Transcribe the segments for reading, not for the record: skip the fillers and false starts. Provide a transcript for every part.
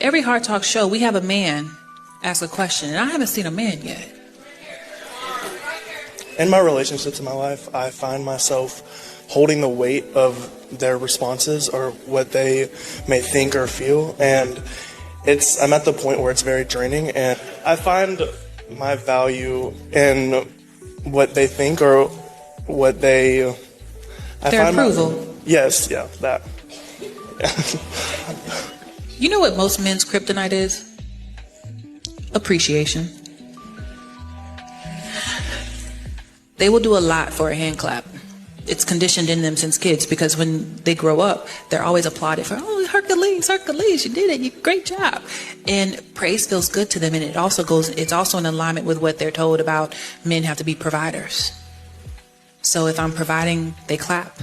Every Hard Talk show, we have a man ask a question, and I haven't seen a man yet. In my relationships in my life, I find myself holding the weight of their responses or what they may think or feel, and I'm at the point where it's very draining, and I find my value in what they think or what their approval. Yes, yeah, that. You know what most men's kryptonite is? Appreciation. They will do a lot for a hand clap. It's conditioned in them since kids, because when they grow up, they're always applauded for, oh, Hercules, you did it, great job. And praise feels good to them, and it's also in alignment with what they're told about men have to be providers. So if I'm providing, they clap.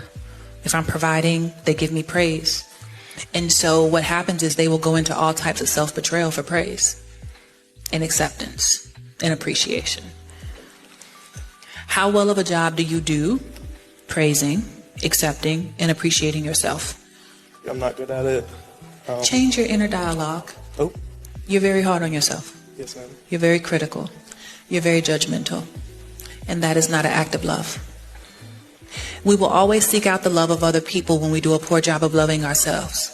If I'm providing, they give me praise. And so what happens is they will go into all types of self-betrayal for praise and acceptance and appreciation. How well of a job do you do praising, accepting, and appreciating yourself? I'm not good at it. Change your inner dialogue. Oh. You're very hard on yourself. Yes, ma'am. You're very critical. You're very judgmental. And that is not an act of love. We will always seek out the love of other people when we do a poor job of loving ourselves.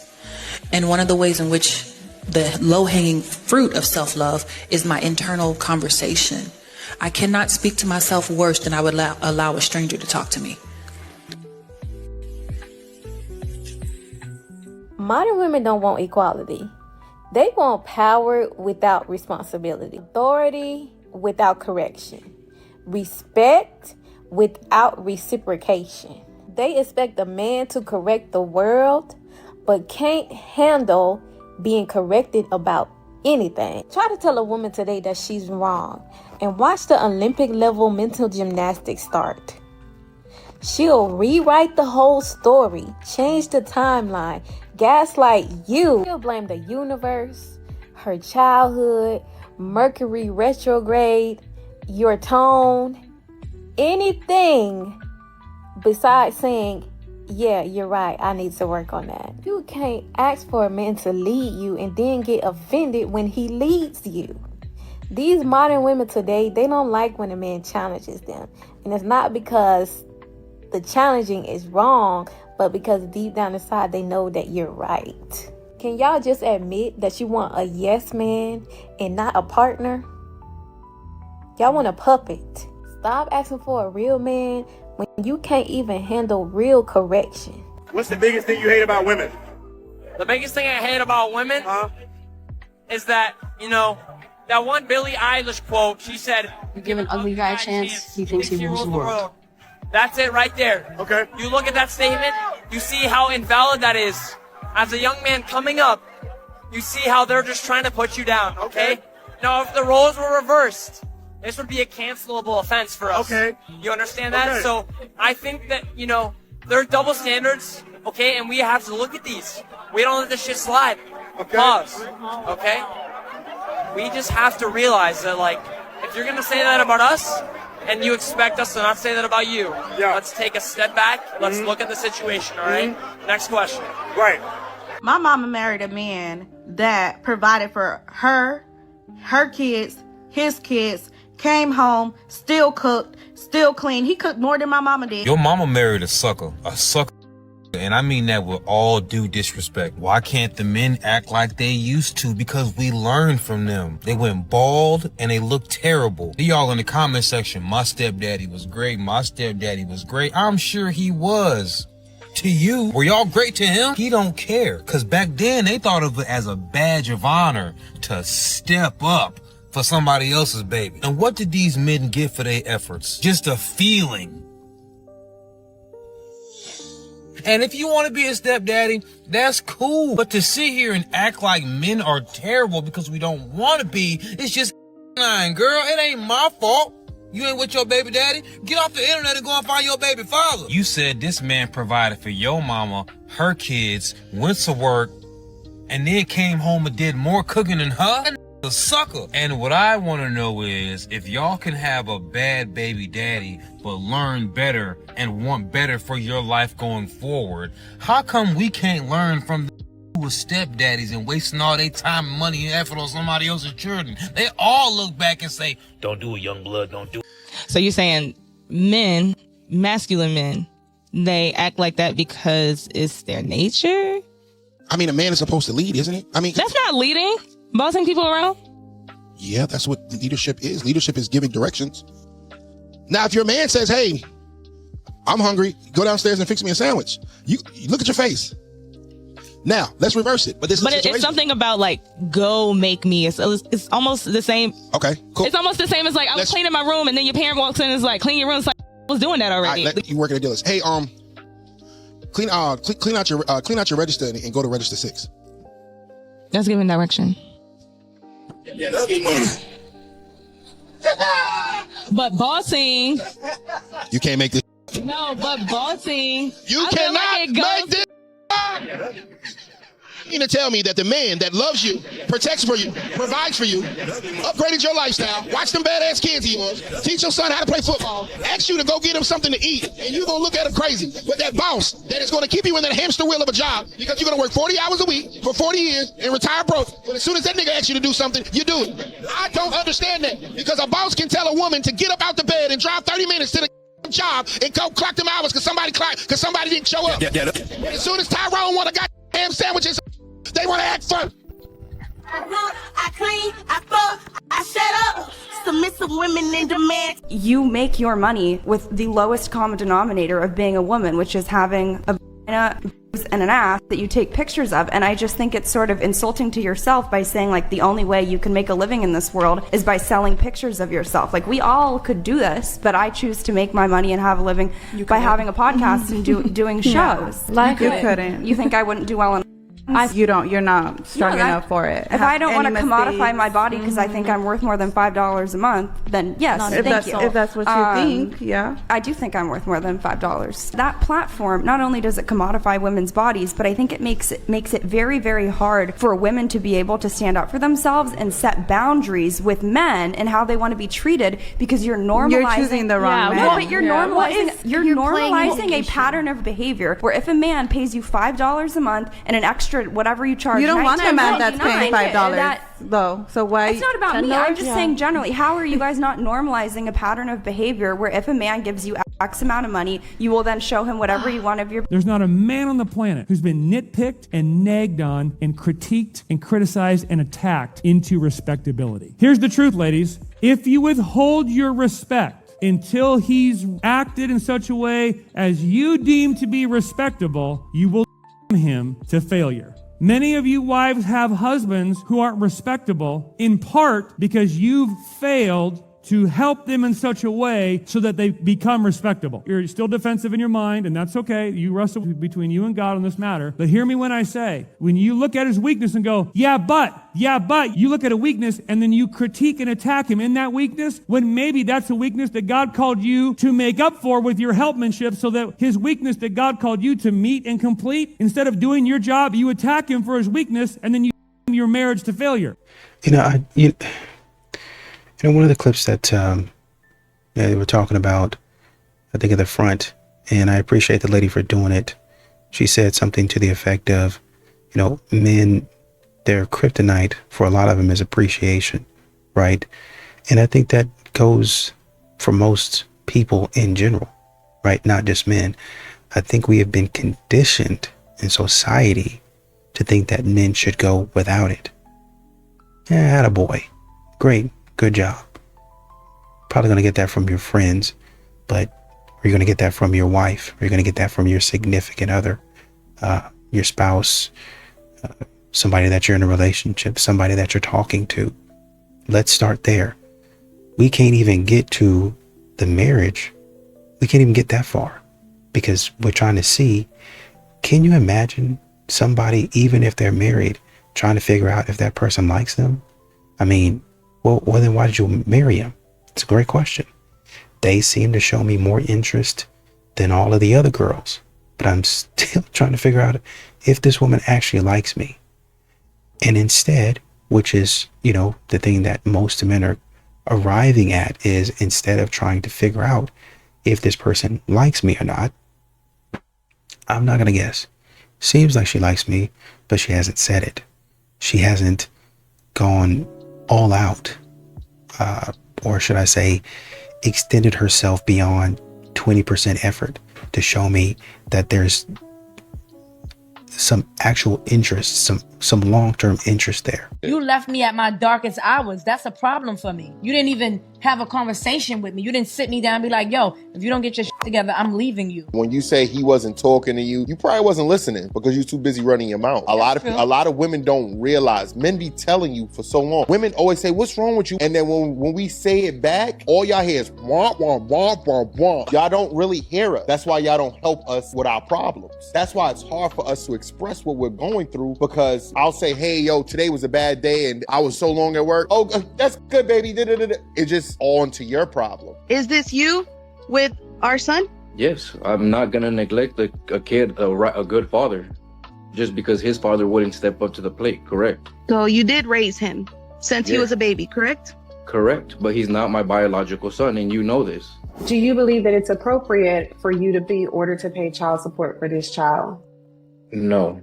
And one of the ways in which the low-hanging fruit of self-love is my internal conversation. I cannot speak to myself worse than I would allow a stranger to talk to me. Modern women don't want equality. They want power without responsibility, authority without correction, respect without reciprocation. They expect a man to correct the world, but can't handle being corrected about anything. Try to tell a woman today that she's wrong, and watch the Olympic level mental gymnastics start. She'll rewrite the whole story, change the timeline, gaslight you. She'll blame the universe, her childhood, Mercury retrograde, your tone, anything besides saying, yeah, you're right, I need to work on that. You can't ask for a man to lead you and then get offended when he leads you. These modern women today, they don't like when a man challenges them. And it's not because the challenging is wrong, but because deep down inside they know that you're right. Can y'all just admit that you want a yes man and not a partner? Y'all want a puppet. Stop asking for a real man when you can't even handle real correction. What's the biggest thing you hate about women? The biggest thing I hate about women is that, that one Billie Eilish quote, she said, you give an ugly guy a chance, he thinks he rules the world. That's it right there. Okay. You look at that statement, you see how invalid that is. As a young man coming up, you see how they're just trying to put you down, okay? Now, if the roles were reversed, this would be a cancelable offense for us. Okay. You understand that? Okay. So I think that, there are double standards, okay? And we have to look at these. We don't let this shit slide. Okay. Pause. Okay? We just have to realize that, if you're going to say that about us, and you expect us to not say that about you, let's take a step back. Let's look at the situation, all right? Next question. Right. My mama married a man that provided for her kids, his kids, came home, still cooked, still clean. He cooked more than my mama did. Your mama married a sucker. And I mean that with all due disrespect. Why can't the men act like they used to? Because we learned from them. They went bald and they looked terrible. Y'all in the comment section, my stepdaddy was great. My stepdaddy was great. I'm sure he was. To you, were y'all great to him? He don't care. Cause back then they thought of it as a badge of honor to step up for somebody else's baby. And what did these men get for their efforts? Just a feeling. And if you want to be a stepdaddy, that's cool. But to sit here and act like men are terrible because we don't want to be, it's just lying, girl. It ain't my fault. You ain't with your baby daddy? Get off the internet and go and find your baby father. You said this man provided for your mama, her kids, went to work, and then came home and did more cooking than her? A sucker. And what I want to know is, if y'all can have a bad baby daddy but learn better and want better for your life going forward, how come we can't learn from the were stepdaddies and wasting all their time, money, and effort on somebody else's children, they all look back and say, don't do it, young blood, don't do it. So you're saying men, masculine men, they act like that because it's their nature? I mean, a man is supposed to lead, isn't it? I mean, that's not leading. Bossing people around? Yeah, that's what leadership is. Leadership is giving directions. Now, if your man says, hey, I'm hungry, go downstairs and fix me a sandwich. You look at your face. Now, let's reverse it. But it's something about like, go make me. It's almost the same. Okay, cool. It's almost the same as like, I was cleaning my room and then your parent walks in and is like, clean your room. It's like, I was doing that already. Right, you work at a dealer's. Hey, clean out your register and go to register 6. That's giving direction. Yeah, that's giving money. But bossing. You can't make this. No, but bossing. You cannot make this. You mean to tell me that the man that loves you, protects for you, provides for you, upgraded your lifestyle, watch them badass kids he was, teach your son how to play football, ask you to go get him something to eat, and you're going to look at him crazy. But that boss that is going to keep you in that hamster wheel of a job because you're going to work 40 hours a week for 40 years and retire broke. But as soon as that nigga asks you to do something, you do it. I don't understand that because a boss can tell a woman to get up out the bed and drive 30 minutes to the job and go clock them hours because somebody didn't show up. But as soon as Tyrone want to goddamn sandwiches, they want to act fun. I clean, I fuck, I set up. Submissive women in demand. You make your money with the lowest common denominator of being a woman, which is having a vagina and an ass that you take pictures of. And I just think it's sort of insulting to yourself by saying like the only way you can make a living in this world is by selling pictures of yourself. Like we all could do this, but I choose to make my money and have a living by having a podcast and doing shows. Like you couldn't. You think I wouldn't do well in you're not strong enough for it. If I don't want to commodify my body because I think I'm worth more than $5 a month, then yes, thank you. If that's what you think, yeah. I do think I'm worth more than $5. That platform, not only does it commodify women's bodies, but I think it makes it very, very hard for women to be able to stand up for themselves and set boundaries with men and how they want to be treated because you're normalizing. You're choosing the wrong man. No, but you're normalizing a pattern of behavior where if a man pays you $5 a month and an extra whatever you charge. You don't want a man that's paying $5 though. So why? It's not about me. I'm just saying generally. How are you guys not normalizing a pattern of behavior where if a man gives you X amount of money, you will then show him whatever you want of your. There's not a man on the planet who's been nitpicked and nagged on and critiqued and criticized and attacked into respectability. Here's the truth, ladies. If you withhold your respect until he's acted in such a way as you deem to be respectable, you will him to failure. Many of you wives have husbands who aren't respectable, in part because you've failed to help them in such a way so that they become respectable. You're still defensive in your mind, and that's okay. You wrestle between you and God on this matter. But hear me when I say, when you look at his weakness and go, yeah, but, you look at a weakness and then you critique and attack him in that weakness, when maybe that's a weakness that God called you to make up for with your helpmanship so that his weakness that God called you to meet and complete, instead of doing your job, you attack him for his weakness and then you your marriage to failure. One of the clips that they were talking about, I think at the front, and I appreciate the lady for doing it. She said something to the effect of, men, their kryptonite for a lot of them is appreciation, right? And I think that goes for most people in general, right? Not just men. I think we have been conditioned in society to think that men should go without it. Yeah, attaboy. Great. Good job. Probably going to get that from your friends, but are you going to get that from your wife? Are you going to get that from your significant other, your spouse, somebody that you're in a relationship, somebody that you're talking to? Let's start there. We can't even get to the marriage. We can't even get that far because we're trying to see, can you imagine somebody, even if they're married, trying to figure out if that person likes them? I mean, well, then why did you marry him? It's a great question. They seem to show me more interest than all of the other girls, but I'm still trying to figure out if this woman actually likes me. And instead, which is, the thing that most men are arriving at is instead of trying to figure out if this person likes me or not, I'm not going to guess. seems like she likes me, but she hasn't said it. She hasn't gone all out, or should I say, extended herself beyond 20% effort to show me that there's some actual interest, some long-term interest there. You left me at my darkest hours. That's a problem for me. You didn't even have a conversation with me. You didn't sit me down and be like, yo, if you don't get your shit together, I'm leaving you. When you say he wasn't talking to you, you probably wasn't listening because you're too busy running your mouth. A lot of women don't realize, men be telling you for so long. Women always say, what's wrong with you? And then when we say it back, all y'all hear is womp, womp, womp, womp, womp. Y'all don't really hear us. That's why y'all don't help us with our problems. That's why it's hard for us to express what we're going through, because I'll say, hey, yo, today was a bad day and I was so long at work. Oh, that's good, baby. It's just on to your problem. Is this you with our son? Yes, I'm not gonna neglect a kid, a good father, just because his father wouldn't step up to the plate, correct? So you did raise him since he was a baby, correct? Correct, but he's not my biological son, and you know this. Do you believe that it's appropriate for you to be ordered to pay child support for this child? No,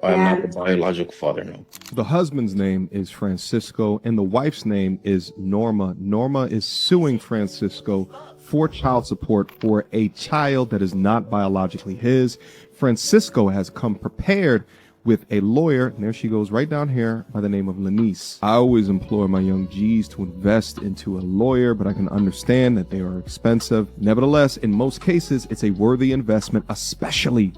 I'm not the biological father, no. The husband's name is Francisco, and the wife's name is Norma. Norma is suing Francisco for child support for a child that is not biologically his. Francisco has come prepared with a lawyer, and there she goes right down here, by the name of Lanice. I always implore my young G's to invest into a lawyer, but I can understand that they are expensive. Nevertheless, in most cases, it's a worthy investment, especially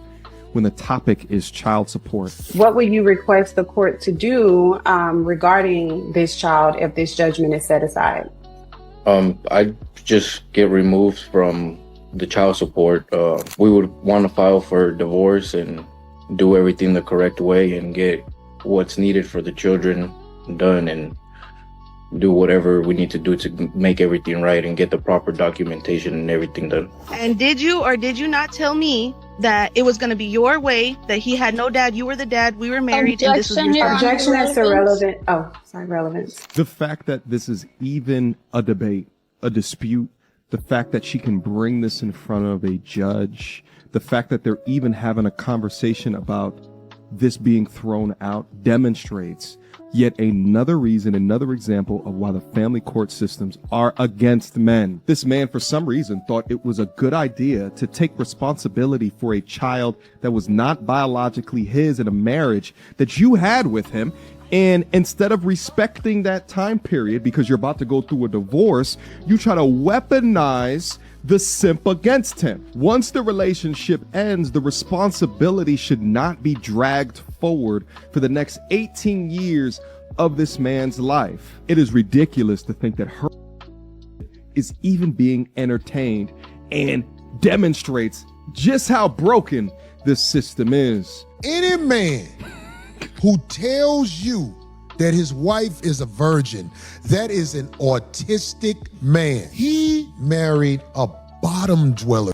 when the topic is child support. What would you request the court to do regarding this child if this judgment is set aside? I just get removed from the child support. We would want to file for divorce and do everything the correct way and get what's needed for the children done and do whatever we need to do to make everything right and get the proper documentation and everything done. And did you or did you not tell me that it was going to be your way, that he had no dad, you were the dad, we were married, and this was your son? Objection as to relevant. Oh, sorry, relevance. The fact that this is even a debate, a dispute, the fact that she can bring this in front of a judge, the fact that they're even having a conversation about this being thrown out demonstrates yet another reason, another example of why the family court systems are against men. This man, for some reason, thought it was a good idea to take responsibility for a child that was not biologically his in a marriage that you had with him. And instead of respecting that time period, because you're about to go through a divorce, you try to weaponize the simp against him. Once the relationship ends, the responsibility should not be dragged forward for the next 18 years of this man's life. It is ridiculous to think that her is even being entertained and demonstrates just how broken this system is. Any man who tells you that his wife is a virgin, that is an autistic man. He married a bottom dweller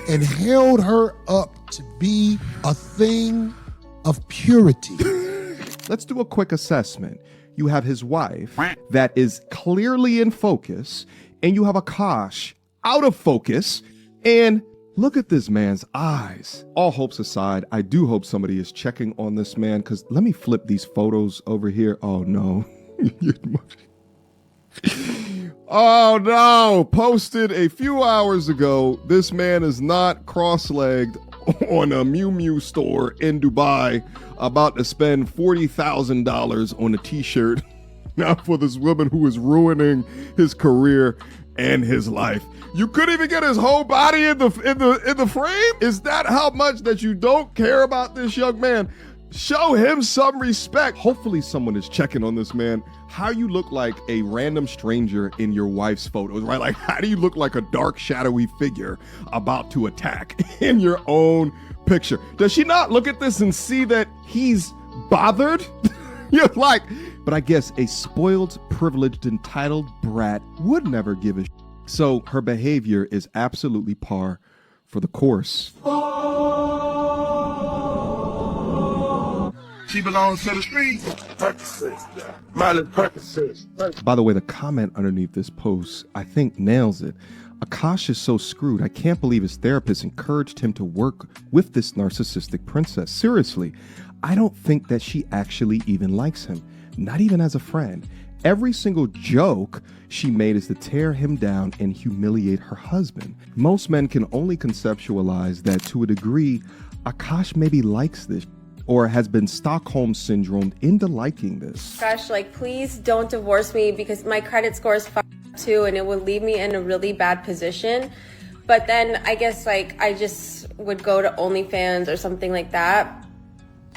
and held her up to be a thing of purity. Let's do a quick assessment. You have his wife that is clearly in focus, and you have Akash out of focus, and look at this man's eyes. All hopes aside, I do hope somebody is checking on this man, because let me flip these photos over here. Oh, no. Oh, no. Posted a few hours ago, this man is not cross-legged on a Miu Miu store in Dubai, about to spend $40,000 on a t-shirt now for this woman who is ruining his career and his life. You couldn't even get his whole body in the frame? Is that how much that you don't care about this young man? Show him some respect. Hopefully someone is checking on this man. How you look like a random stranger in your wife's photos, right? Like, how do you look like a dark, shadowy figure about to attack in your own picture? Does she not look at this and see that he's bothered? You're like, but I guess a spoiled, privileged, entitled brat would never give a shit. So her behavior is absolutely par for the course. She belongs to the streets. Percocets, Miley Percocets. By the way, the comment underneath this post, I think, nails it. Akash is so screwed. I can't believe his therapist encouraged him to work with this narcissistic princess. Seriously, I don't think that she actually even likes him, not even as a friend. Every single joke she made is to tear him down and humiliate her husband. Most men can only conceptualize that to a degree, Akash maybe likes this or has been Stockholm syndromed into liking this. Gosh, like, please don't divorce me because my credit score is too, and it would leave me in a really bad position. But then I guess, like, I just would go to OnlyFans or something like that.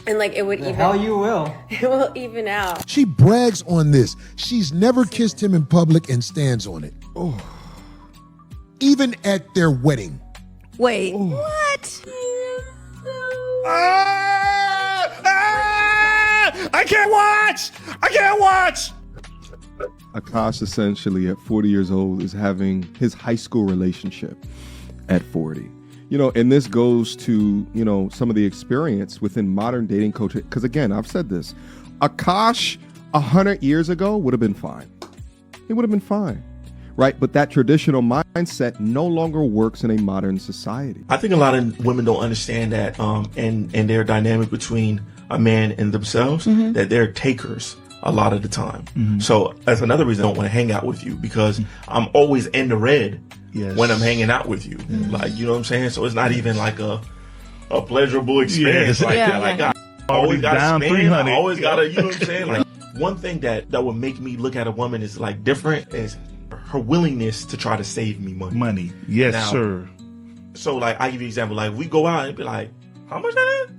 And like it would even. Hell, you will. It will even out. She brags on this. She's never kissed him in public and stands on it. Oh. Even at their wedding. Wait, what? I can't watch! I can't watch! Akash essentially at 40 years old is having his high school relationship at 40. You know, and this goes to, you know, some of the experience within modern dating culture. Because again, I've said this, Akash 100 years ago would have been fine. It would have been fine, right? But that traditional mindset no longer works in a modern society. I think a lot of women don't understand that and their dynamic between a man and themselves, that they're takers a lot of the time. So that's another reason I don't want to hang out with you, because I'm always in the red when I'm hanging out with you. Like, you know what I'm saying? So it's not even like a pleasurable experience like that. Like, I always got to spend, I always got to, you know what I'm saying? Like, one thing that would make me look at a woman is like different is her willingness to try to save me money. Yes, Now, sir. So like, I give you an example. Like, we go out and be like, how much that is?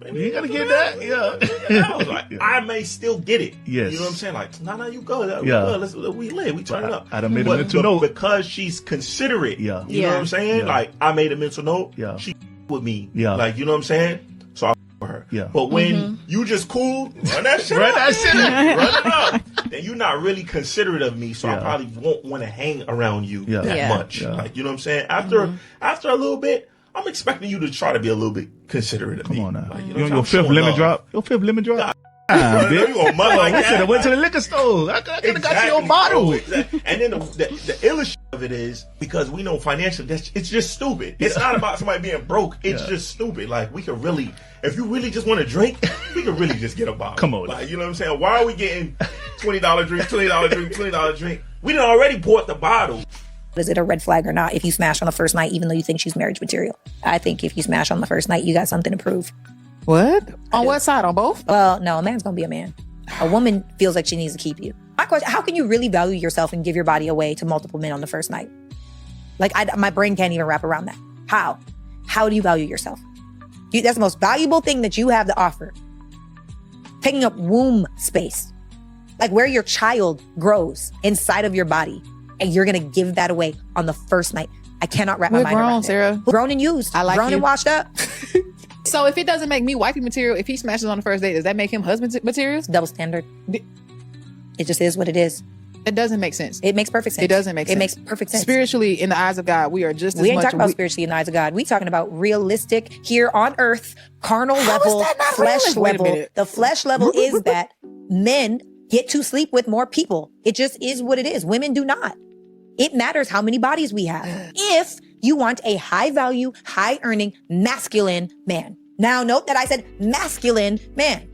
You ain't gotta get that. Yeah. I was like, I may still get it. Yes. You know what I'm saying? Like, no, you go. We Yeah. good. We live. We turn it up. I done made a mental note. Because she's considerate. Yeah. You know what I'm saying? Yeah. Like, I made a mental note. Yeah. She with me. Yeah. Like, you know what I'm saying? So I with her. Yeah. But when you just cool, run that shit Run up. that shit up. Run it up. Then you're not really considerate of me, so I probably won't want to hang around you that much. Yeah. Like, you know what I'm saying? After a little bit, I'm expecting you to try to be a little bit considerate of me. Come on now. Like, you You know on what I'm your saying? fifth I'm lemon showing drop? Your fifth lemon drop? love. You gonna mud like We should that? have went to the liquor store. I could have got you a bottle. Exactly. And then the illest shit of it is, because we know financially, it's just stupid. It's not about somebody being broke. It's just stupid. Like, we could really, if you really just want to drink, we could really just get a bottle. Come on. Like, you know what I'm saying? Why are we getting $20 drink, $20 drink, $20 drink? We done already bought the bottle. Is it a red flag or not if you smash on the first night, even though you think she's marriage material? I think if you smash on the first night, you got something to prove. What? On what side? On both? Well, no, a man's gonna be a man. A woman feels like she needs to keep you. My question, how can you really value yourself and give your body away to multiple men on the first night? Like, my brain can't even wrap around that. How? How do you value yourself? That's the most valuable thing that you have to offer. Taking up womb space. Like where your child grows inside of your body. And you're going to give that away on the first night. I cannot wrap my mind around it. Sarah. Grown and used. I like grown you. and washed up. So if it doesn't make me wifey material, if he smashes on the first date, does that make him husband material? Double standard. It just is what it is. It doesn't make sense. It makes perfect sense. It doesn't make sense. It makes perfect sense. Spiritually, in the eyes of God, we are just as much. We ain't talking about spiritually in the eyes of God. We talking about realistic here on earth, carnal level, flesh level. The flesh level is that men get to sleep with more people. It just is what it is. Women do not. It matters how many bodies we have. If you want a high value, high earning, masculine man. Now note that I said masculine man.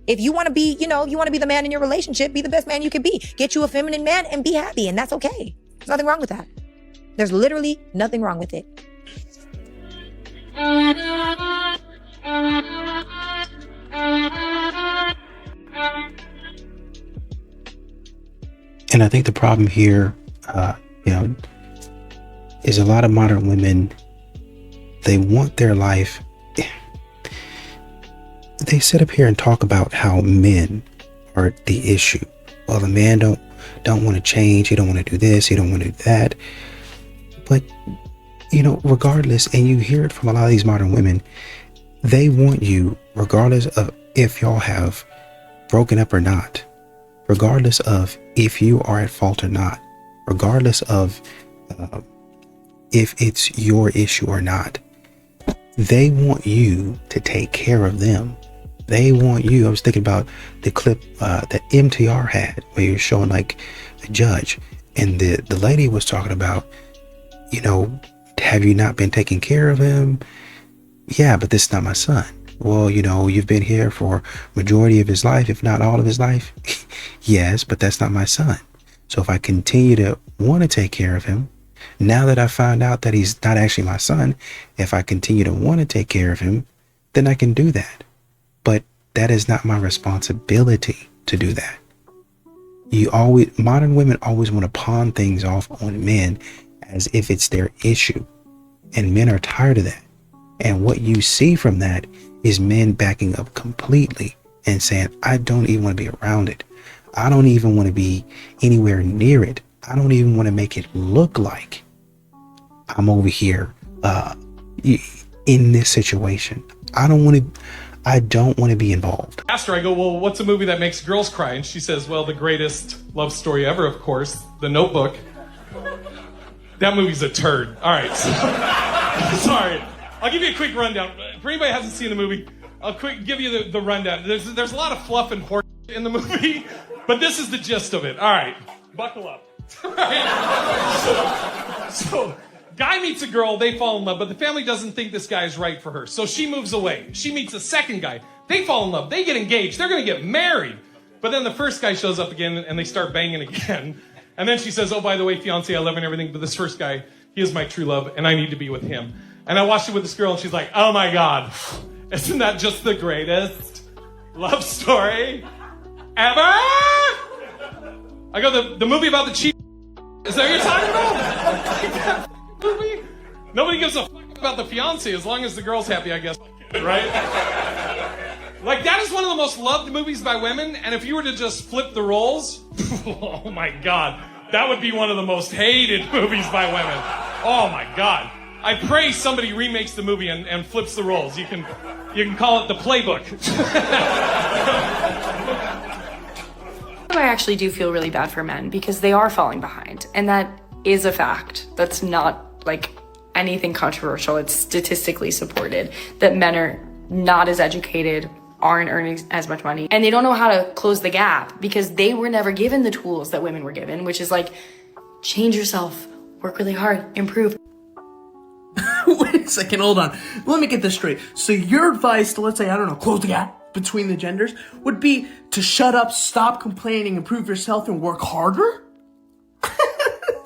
If you want to be, you want to be the man in your relationship, be the best man you can be. Get you a feminine man and be happy. And that's okay. There's nothing wrong with that. There's literally nothing wrong with it. And I think the problem here, is a lot of modern women, they want their life. They sit up here and talk about how men are the issue. Well, the man don't want to change. He don't want to do this. He don't want to do that. But, regardless, and you hear it from a lot of these modern women, they want you, regardless of if y'all have broken up or not, regardless of if you are at fault or not, regardless of if it's your issue or not, they want you to take care of them. They want you. I was thinking about the clip that MTR had where you're showing like a judge, and the lady was talking about have you not been taking care of him? Yeah, but this is not my son. Well, you've been here for majority of his life, if not all of his life. Yes, but that's not my son. So if I continue to want to take care of him, now that I found out that he's not actually my son, if I continue to want to take care of him, then I can do that. But that is not my responsibility to do that. Modern women always want to pawn things off on men as if it's their issue. And men are tired of that. And what you see from that is men backing up completely and saying, I don't even want to be around it. I don't even want to be anywhere near it. I don't even want to make it look like I'm over here in this situation. I don't want to be involved. Asked her, I go, well, what's a movie that makes girls cry? And she says, well, the greatest love story ever, of course, The Notebook. That movie's a turd. All right. Sorry. I'll give you a quick rundown. For anybody who hasn't seen the movie, I'll give you the rundown. There's a lot of fluff and horse in the movie, but this is the gist of it. All right. Buckle up. So guy meets a girl, they fall in love, but the family doesn't think this guy is right for her. So she moves away. She meets a second guy. They fall in love. They get engaged. They're going to get married. But then the first guy shows up again and they start banging again. And then she says, oh, by the way, fiance, I love and everything, but this first guy, he is my true love and I need to be with him. And I watched it with this girl and she's like, oh my God, isn't that just the greatest love story ever? I go, the movie about the cheap. Is that what you're talking about? Movie? Nobody gives a fuck about the fiance as long as the girl's happy, I guess. Right? Like, that is one of the most loved movies by women, and if you were to just flip the roles, oh my God, that would be one of the most hated movies by women. Oh my God. I pray somebody remakes the movie and flips the roles. You can call it The Playbook. I actually do feel really bad for men because they are falling behind, and that is a fact. That's not like anything controversial. It's statistically supported that men are not as educated, aren't earning as much money, and they don't know how to close the gap because they were never given the tools that women were given, which is like, change yourself, work really hard, improve. Wait a second, hold on. Let me get this straight. So your advice to, let's say, I don't know, close the gap between the genders would be to shut up, stop complaining, improve yourself, and work harder?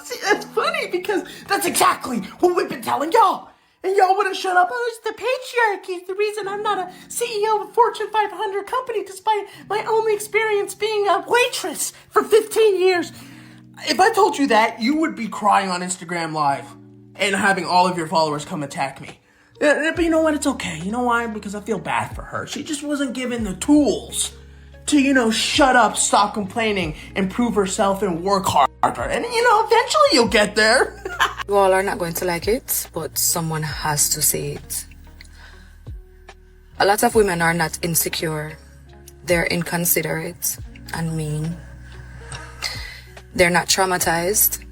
See, that's funny because that's exactly what we've been telling y'all. And y'all wouldn't shut up. Oh, it's the patriarchy. It's the reason I'm not a CEO of a Fortune 500 company despite my only experience being a waitress for 15 years. If I told you that, you would be crying on Instagram Live and having all of your followers come attack me. But you know what? It's okay. You know why? Because I feel bad for her. She just wasn't given the tools to, shut up, stop complaining, improve herself, and work harder. And, eventually you'll get there. You all are not going to like it, but someone has to say it. A lot of women are not insecure. They're inconsiderate and mean. They're not traumatized.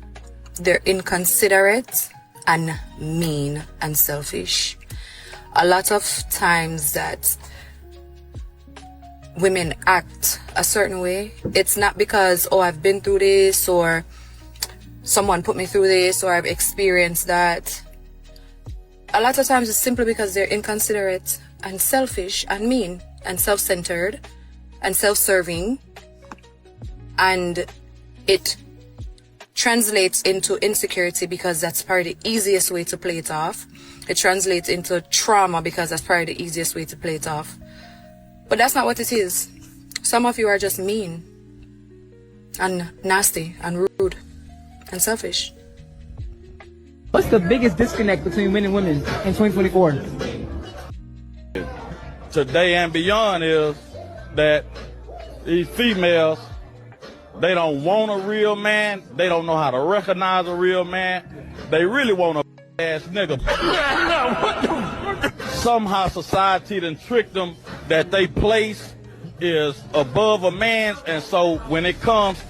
They're inconsiderate and mean and selfish. A lot of times that women act a certain way, it's not because, oh, I've been through this, or someone put me through this, or I've experienced that. A lot of times it's simply because they're inconsiderate and selfish and mean and self-centered and self-serving, and it translates into insecurity because that's probably the easiest way to play it off. It translates into trauma because that's probably the easiest way to play it off. But that's not what it is. Some of you are just mean and nasty and rude and selfish. What's the biggest disconnect between men and women in 2024? Today and beyond is that these females, they don't want a real man. They don't know how to recognize a real man. They really want a ass nigga. Somehow society done tricked them that they place is above a man's, and so when it comes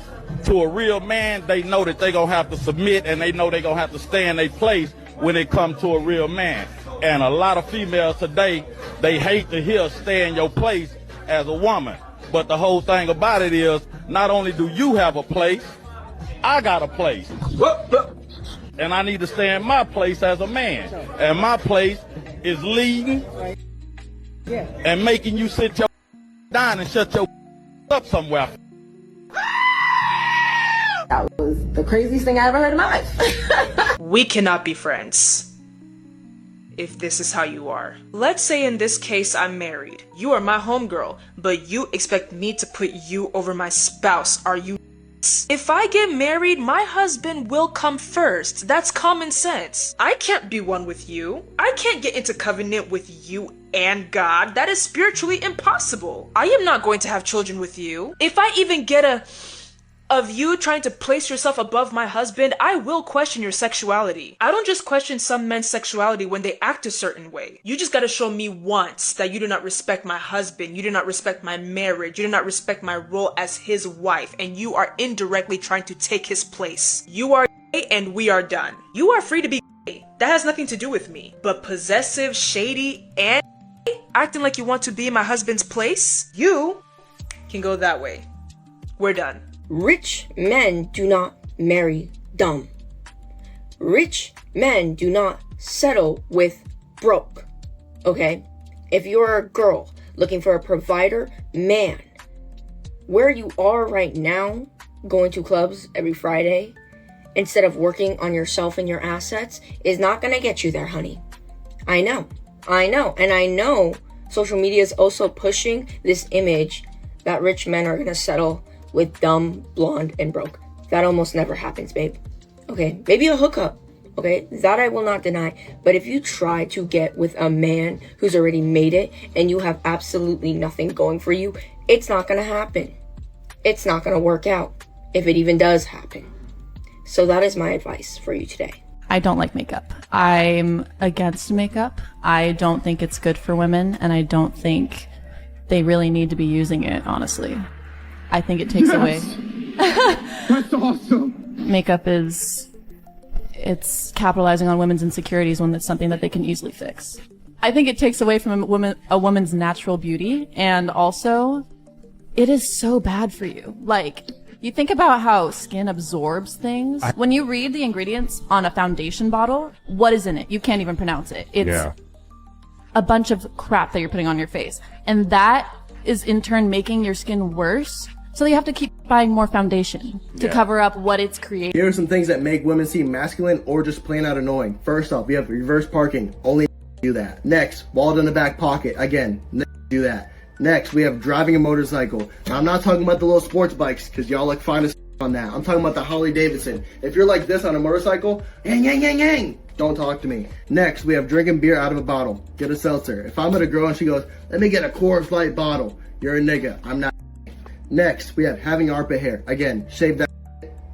to a real man, they know that they gonna have to submit, and they know they gonna have to stay in their place when it comes to a real man. And a lot of females today, they hate to hear stay in your place as a woman. But the whole thing about it is, not only do you have a place, I got a place. and I need to stay in my place as a man. And my place is leading and making you sit your down and shut your up somewhere. That was the craziest thing I ever heard in my life. We cannot be friends if this is how you are. Let's say in this case I'm married. You are my homegirl, but you expect me to put you over my spouse. Are you? If I get married, my husband will come first. That's common sense. I can't be one with you. I can't get into covenant with you and God. That is spiritually impossible. I am not going to have children with you. If I even get of you trying to place yourself above my husband, I will question your sexuality. I don't just question some men's sexuality when they act a certain way. You just gotta show me once that you do not respect my husband, you do not respect my marriage, you do not respect my role as his wife, and you are indirectly trying to take his place. You are gay and we are done. You are free to be gay. That has nothing to do with me. But possessive, shady, and acting like you want to be in my husband's place, you can go that way. We're done. Rich men do not marry dumb. Rich men do not settle with broke. Okay? If you're a girl looking for a provider, man, where you are right now, going to clubs every Friday, instead of working on yourself and your assets, is not gonna get you there, honey. I know. And I know social media is also pushing this image that rich men are gonna settle with dumb, blonde, and broke. That almost never happens, babe. Okay, maybe a hookup. Okay, that I will not deny. But if you try to get with a man who's already made it and you have absolutely nothing going for you, it's not gonna happen. It's not gonna work out if it even does happen. So that is my advice for you today. I don't like makeup. I'm against makeup. I don't think it's good for women, and I don't think they really need to be using it, honestly. I think it takes away. That's awesome. Makeup it's capitalizing on women's insecurities when it's something that they can easily fix. I think it takes away from a woman's natural beauty, and also it is so bad for you. Like, you think about how skin absorbs things. When you read the ingredients on a foundation bottle, what is in it? You can't even pronounce it. It's a bunch of crap that you're putting on your face. And that is in turn making your skin worse. So you have to keep buying more foundation to cover up what it's creating. Here are some things that make women seem masculine or just plain out annoying. First off, we have reverse parking. Only do that. Next, wallet in the back pocket. Again, do that. Next, we have driving a motorcycle. Now, I'm not talking about the little sports bikes because y'all look fine as on that. I'm talking about the Harley Davidson. If you're like this on a motorcycle, yang, yang, yang, yang, don't talk to me. Next, we have drinking beer out of a bottle. Get a seltzer. If I'm with a girl and she goes, let me get a Coors Light bottle, you're a nigga. I'm not. Next, we have having armpit hair. Again, shave that.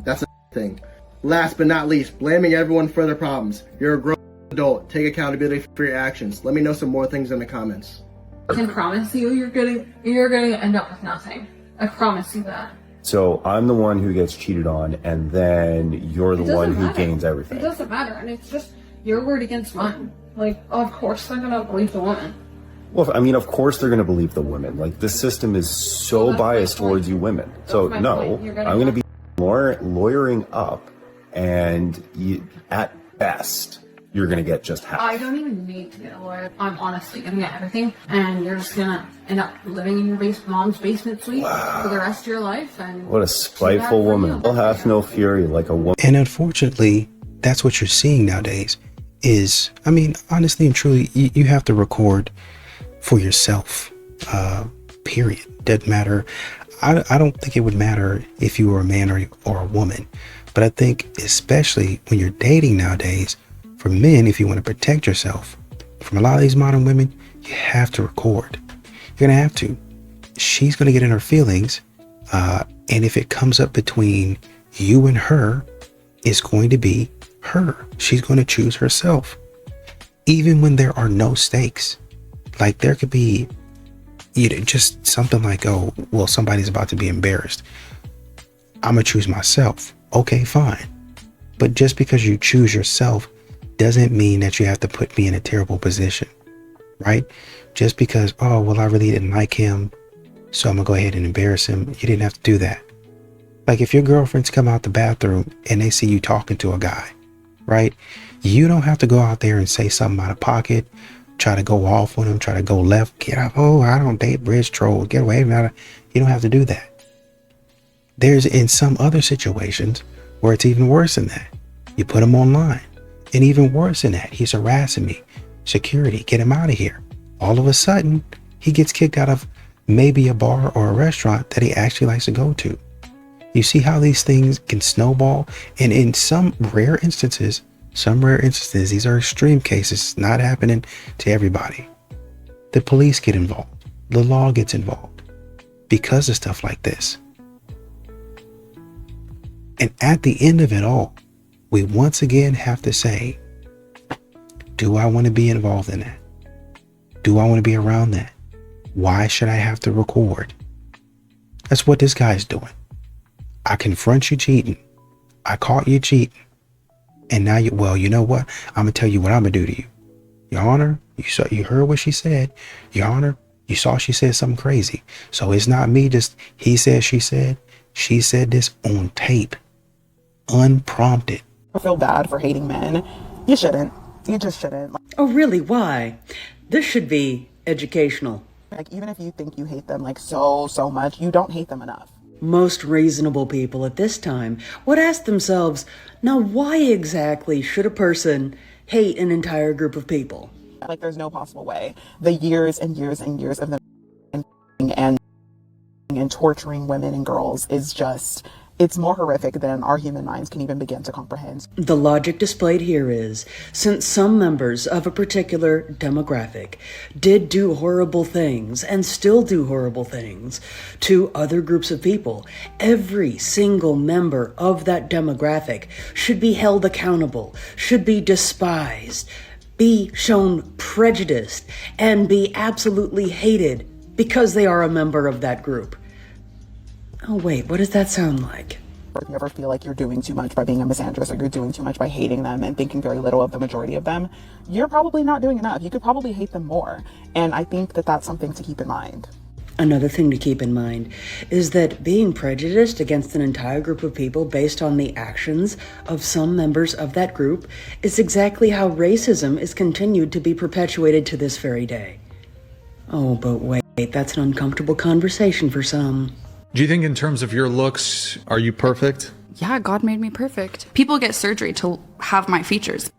That's a thing. Last but not least, blaming everyone for their problems. You're a grown adult. Take accountability for your actions. Let me know some more things in the comments. I can promise you you're gonna end up with nothing. I promise you that. So I'm the one who gets cheated on, and then you're the one who gains everything. It doesn't matter, and it's just your word against mine. Like, of course they're gonna believe the woman. Well, I mean, of course they're going to believe the women. Like, this system is so biased towards you women. So, no, I'm going to be lawyering up, and at best, you're going to get just half. I don't even need to get a lawyer. I'm honestly going to get everything, and you're just going to end up living in your mom's basement suite for the rest of your life. And what a spiteful woman. All hath no fury like a woman. And unfortunately, that's what you're seeing nowadays is, I mean, honestly and truly, you have to record for yourself, period. Doesn't matter. I don't think it would matter if you were a man or a woman, but I think especially when you're dating nowadays, for men, if you want to protect yourself from a lot of these modern women, you have to record. You're gonna have to. She's gonna get in her feelings, and if it comes up between you and her, it's going to be her. She's going to choose herself, even when there are no stakes. Like, there could be, just something like, oh, well, somebody's about to be embarrassed. I'm going to choose myself. Okay, fine. But just because you choose yourself doesn't mean that you have to put me in a terrible position, right? Just because, oh, well, I really didn't like him, so I'm going to go ahead and embarrass him. You didn't have to do that. Like, if your girlfriends come out the bathroom and they see you talking to a guy, right? You don't have to go out there and say something out of pocket, try to go off on them, try to go left, get up. Oh, I don't date bridge trolls. Get away from that. You don't have to do that. There's in some other situations where it's even worse than that. You put him online, and even worse than that, he's harassing me. Security, get him out of here. All of a sudden, he gets kicked out of maybe a bar or a restaurant that he actually likes to go to. You see how these things can snowball? And in some rare instances, these are extreme cases, not happening to everybody. The police get involved. The law gets involved because of stuff like this. And at the end of it all, we once again have to say, do I want to be involved in that? Do I want to be around that? Why should I have to record? That's what this guy's doing. I confront you cheating. I caught you cheating. And now you know what? I'm going to tell you what I'm going to do to you. Your Honor, you heard what she said. Your Honor, you saw she said something crazy. So it's not me just, he said, she said this on tape. Unprompted. I feel bad for hating men. You shouldn't. You just shouldn't. Oh, really? Why? This should be educational. Like, even if you think you hate them, like, so much, you don't hate them enough. Most reasonable people at this time would ask themselves, now why exactly should a person hate an entire group of people? Like, there's no possible way. The years and years and years of them and torturing women and girls is just, it's more horrific than our human minds can even begin to comprehend. The logic displayed here is, since some members of a particular demographic did do horrible things and still do horrible things to other groups of people, every single member of that demographic should be held accountable, should be despised, be shown prejudiced, and be absolutely hated because they are a member of that group. Oh wait, what does that sound like? If you ever feel like you're doing too much by being a misandrist, or you're doing too much by hating them and thinking very little of the majority of them, you're probably not doing enough. You could probably hate them more. And I think that that's something to keep in mind. Another thing to keep in mind is that being prejudiced against an entire group of people based on the actions of some members of that group is exactly how racism is continued to be perpetuated to this very day. Oh, but wait, that's an uncomfortable conversation for some. Do you think in terms of your looks, are you perfect? Yeah, God made me perfect. People get surgery to have my features.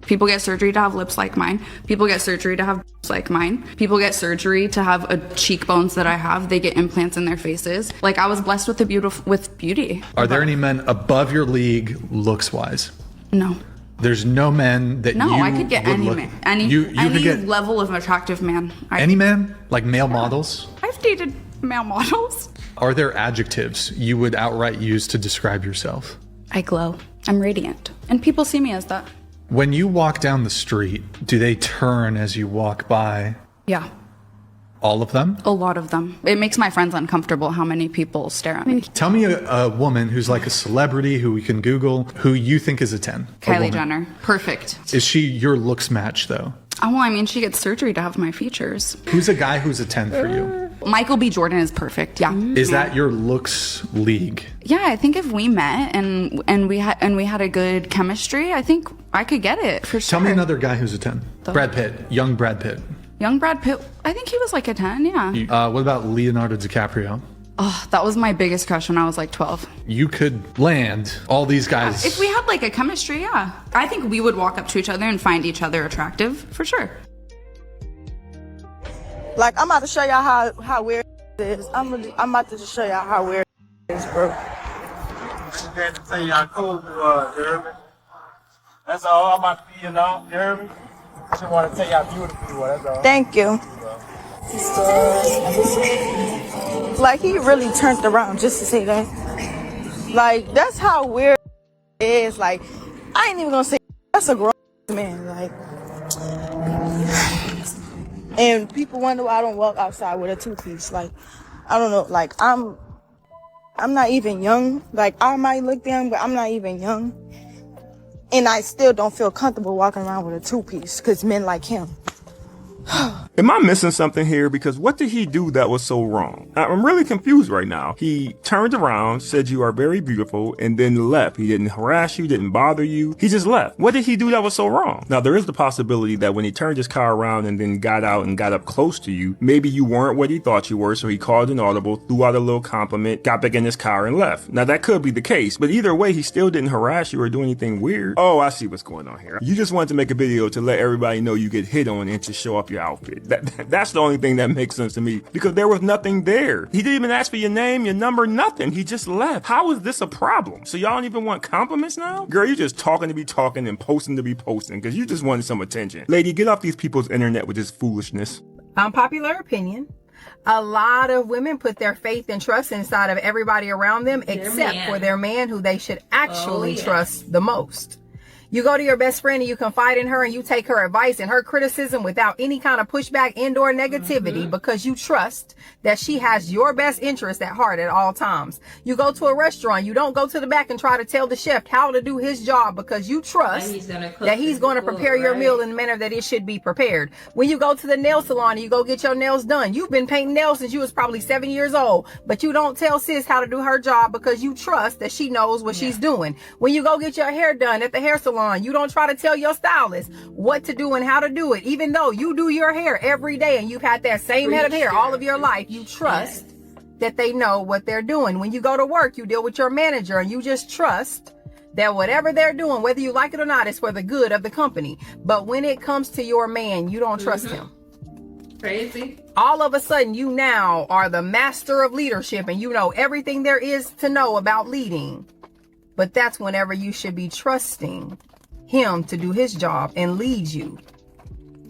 People get surgery to have lips like mine. People get surgery to have lips like mine. People get surgery to have cheekbones that I have. They get implants in their faces. Like, I was blessed with beauty. Are there any men above your league looks-wise? No. There's no men that No, you I could get any man. Any could get level of attractive man. any man? Like male models? I've dated male models. Are there adjectives you would outright use to describe yourself? I glow. I'm radiant. And people see me as that. When you walk down the street, do they turn as you walk by? Yeah. All of them? A lot of them. It makes my friends uncomfortable how many people stare at me. Tell me a woman who's like a celebrity who we can Google, who you think is a 10. Kylie Jenner. Perfect. Is she your looks match, though? Oh, well, I mean, she gets surgery to have my features. Who's a guy who's a 10 for you? Michael B. Jordan is perfect, yeah. Is that your looks league? Yeah, I think if we met and we had a good chemistry, I think I could get it, for sure. Tell me another guy who's a 10. Brad Pitt. Young Brad Pitt. Young Brad Pitt, I think he was like a 10, yeah. What about Leonardo DiCaprio? Oh, that was my biggest crush when I was like 12. You could land all these guys. If we had like a chemistry, yeah. I think we would walk up to each other and find each other attractive, for sure. Like, I'm about to show y'all how weird it is. I'm about to show y'all how weird it is, bro. Say y'all cool, you hear me? That's all I'm about to be, you know, you hear me? I just want to tell y'all beautiful you are, that's all. Thank you. Like, he really turned around just to say that. Like, that's how weird it is. Like, I ain't even gonna say that's a grown man. Like, and people wonder why I don't walk outside with a two-piece. Like, I don't know. Like, I'm not even young. Like, I might look young, but I'm not even young. And I still don't feel comfortable walking around with a two-piece because men like him. Am I missing something here? Because what did he do that was so wrong? I'm really confused right now. He turned around, said you are very beautiful, and then left. He didn't harass you, didn't bother you. He just left. What did he do that was so wrong? Now, there is the possibility that when he turned his car around and then got out and got up close to you, maybe you weren't what he thought you were, so he called an audible, threw out a little compliment, got back in his car and left. Now, that could be the case, but either way, he still didn't harass you or do anything weird. Oh, I see what's going on here. You just wanted to make a video to let everybody know you get hit on and to show off your outfit. That's the only thing that makes sense to me, because there was nothing there. He didn't even ask for your name, your number, nothing. He just left. How is this a problem? So y'all don't even want compliments now? Girl, you just talking to be talking and posting to be posting because you just wanted some attention. Lady, get off these people's internet with this foolishness. Unpopular opinion. A lot of women put their faith and trust inside of everybody around them except for their man, who they should actually trust the most. You go to your best friend and you confide in her and you take her advice and her criticism without any kind of pushback and or negativity because you trust that she has your best interest at heart at all times. You go to a restaurant, you don't go to the back and try to tell the chef how to do his job because you trust that he's going to prepare your meal in the manner that it should be prepared. When you go to the nail salon and you go get your nails done, you've been painting nails since you was probably 7 years old, but you don't tell sis how to do her job because you trust that she knows what she's doing. When you go get your hair done at the hair salon, you don't try to tell your stylist what to do and how to do it, even though you do your hair every day and you've had that same head of hair all of your life. You trust that they know what they're doing. When you go to work, you deal with your manager and you just trust that whatever they're doing, whether you like it or not, is for the good of the company. But when it comes to your man, you don't trust him. Crazy. All of a sudden, you now are the master of leadership and you know everything there is to know about leading. But that's whenever you should be trusting him to do his job and lead you.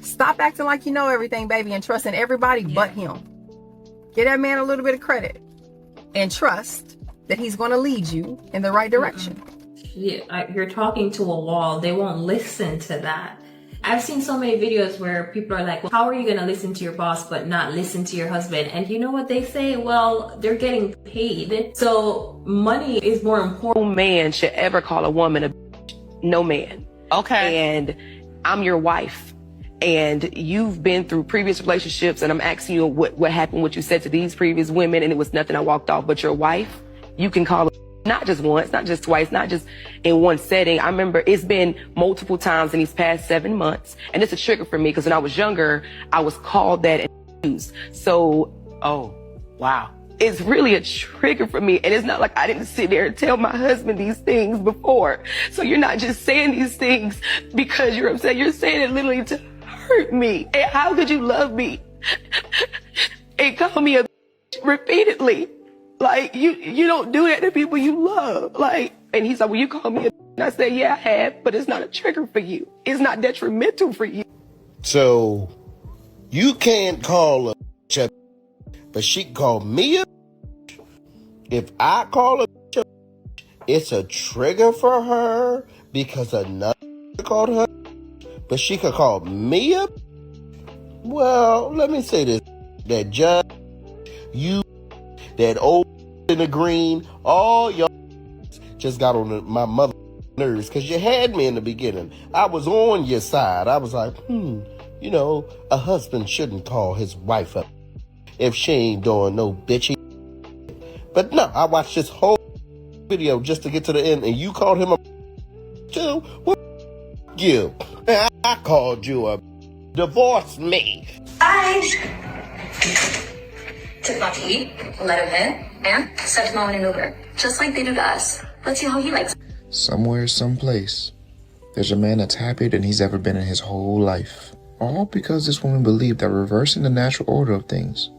Stop acting like you know everything, baby, and trusting everybody but him. Give that man a little bit of credit and trust that he's going to lead you in the right direction. You're talking to a wall. They won't listen to that. I've seen so many videos where people are like, well, how are you going to listen to your boss but not listen to your husband? And you know what they say? Well, they're getting paid. So money is more important. No man should ever call a woman a bitch. No man. Okay. And I'm your wife. And you've been through previous relationships and I'm asking you what happened, what you said to these previous women, and it was nothing. I walked off. But your wife, you can call her not just once, not just twice, not just in one setting. I remember it's been multiple times in these past 7 months. And it's a trigger for me because when I was younger, I was called that and used. So, oh, wow. It's really a trigger for me. And it's not like I didn't sit there and tell my husband these things before. So you're not just saying these things because you're upset. You're saying it literally to hurt me. And how could you love me and call me a bitch repeatedly? Like, you don't do that to people you love. Like, and he's like, well, you call me a bitch. And I said, yeah, I have, but it's not a trigger for you. It's not detrimental for you. So you can't call a bitch a bitch, but she can call me a bitch. If I call a bitch a bitch, it's a trigger for her because another called her, but she could call me a bitch. Well, let me say this. That judge, you, that old in the green, all y'all just got on my mother nerves because you had me in the beginning. I was on your side. I was like, you know, a husband shouldn't call his wife up if she ain't doing no bitchy. But no, I watched this whole video just to get to the end, and you called him a too. What you? I called you a divorce me. I took my tea, let him in, and sent him on an Uber, just like they do to us. Let's see how he likes. Somewhere, someplace, there's a man that's happier than he's ever been in his whole life. All because this woman believed that reversing the natural order of things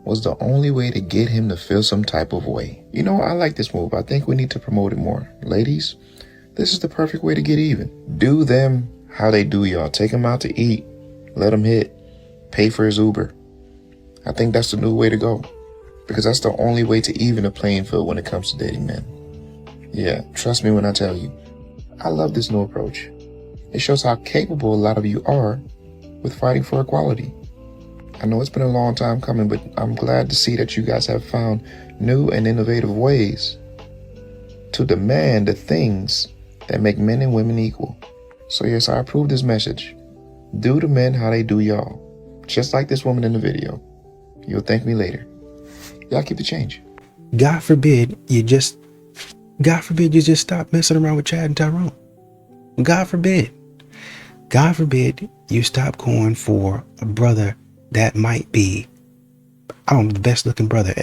was the only way to get him to feel some type of way. You know, I like this move. I think we need to promote it more. Ladies, this is the perfect way to get even. Do them how they do y'all. Take them out to eat. Let him hit. Pay for his Uber. I think that's the new way to go. Because that's the only way to even a playing field when it comes to dating men. Yeah, trust me when I tell you. I love this new approach. It shows how capable a lot of you are with fighting for equality. I know it's been a long time coming, but I'm glad to see that you guys have found new and innovative ways to demand the things that make men and women equal. So yes, I approve this message. Do to men how they do y'all. Just like this woman in the video. You'll thank me later. Y'all keep the change. God forbid you just stop messing around with Chad and Tyrone. God forbid. God forbid you stop going for a brother that might be, I don't know, the best looking brother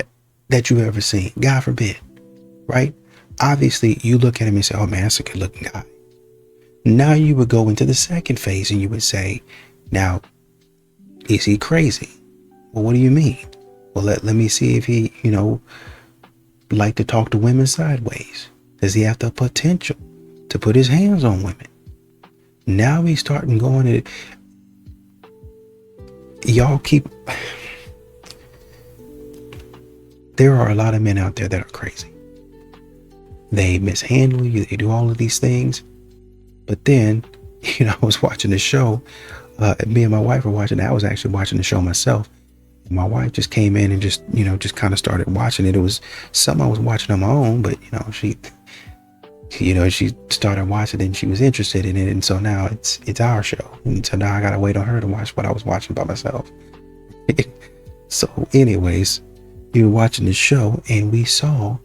that you've ever seen. God forbid. Right? Obviously, you look at him and say, oh man, that's a good looking guy. Now you would go into the second phase and you would say, now, is he crazy? Well, what do you mean? Well, let me see if he, like to talk to women sideways. Does he have the potential to put his hands on women? Now he's starting going to, y'all keep, there are a lot of men out there that are crazy. They mishandle you, they do all of these things. But then, I was watching the show, me and my wife were watching, I was actually watching the show myself. And my wife just came in and just kind of started watching it. It was something I was watching on my own, but she started watching it and she was interested in it. And so now it's our show. And so now I got to wait on her to watch what I was watching by myself. So anyways, we were watching the show and we saw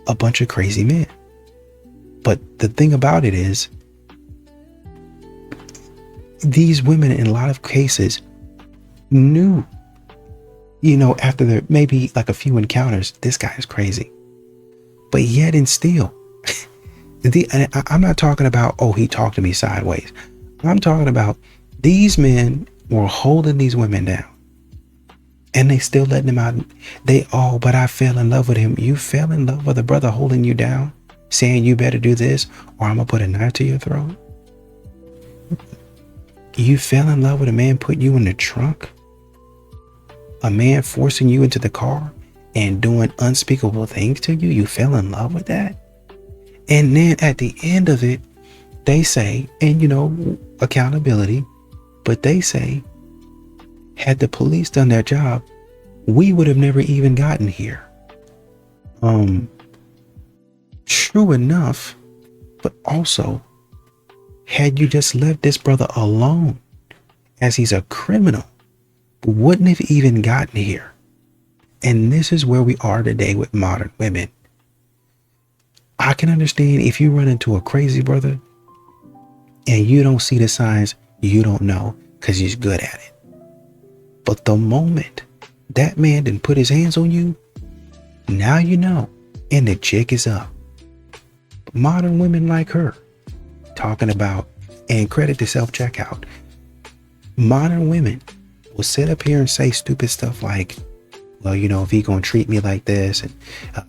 a bunch of crazy men. But the thing about it is, these women in a lot of cases knew, after there maybe like a few encounters, this guy is crazy. But yet and still, I'm not talking about, oh, he talked to me sideways. I'm talking about these men were holding these women down. And they still letting them out. But I fell in love with him. You fell in love with a brother holding you down, saying you better do this or I'm going to put a knife to your throat. You fell in love with a man putting you in the trunk. A man forcing you into the car and doing unspeakable things to you. You fell in love with that. And then at the end of it, they say, and accountability, but they say, had the police done their job, we would have never even gotten here. True enough, but also, had you just left this brother alone, as he's a criminal, wouldn't have even gotten here. And this is where we are today with modern women. I can understand if you run into a crazy brother and you don't see the signs, you don't know because he's good at it. But the moment that man didn't put his hands on you, now you know, and the jig is up. Modern women like her, talking about, and credit to self-checkout, modern women will sit up here and say stupid stuff like, well, if he gonna treat me like this, and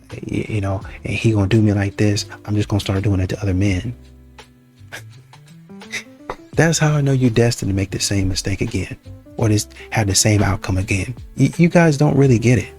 and he gonna do me like this, I'm just gonna start doing it to other men. That's how I know you're destined to make the same mistake again, or just have the same outcome again. You guys don't really get it.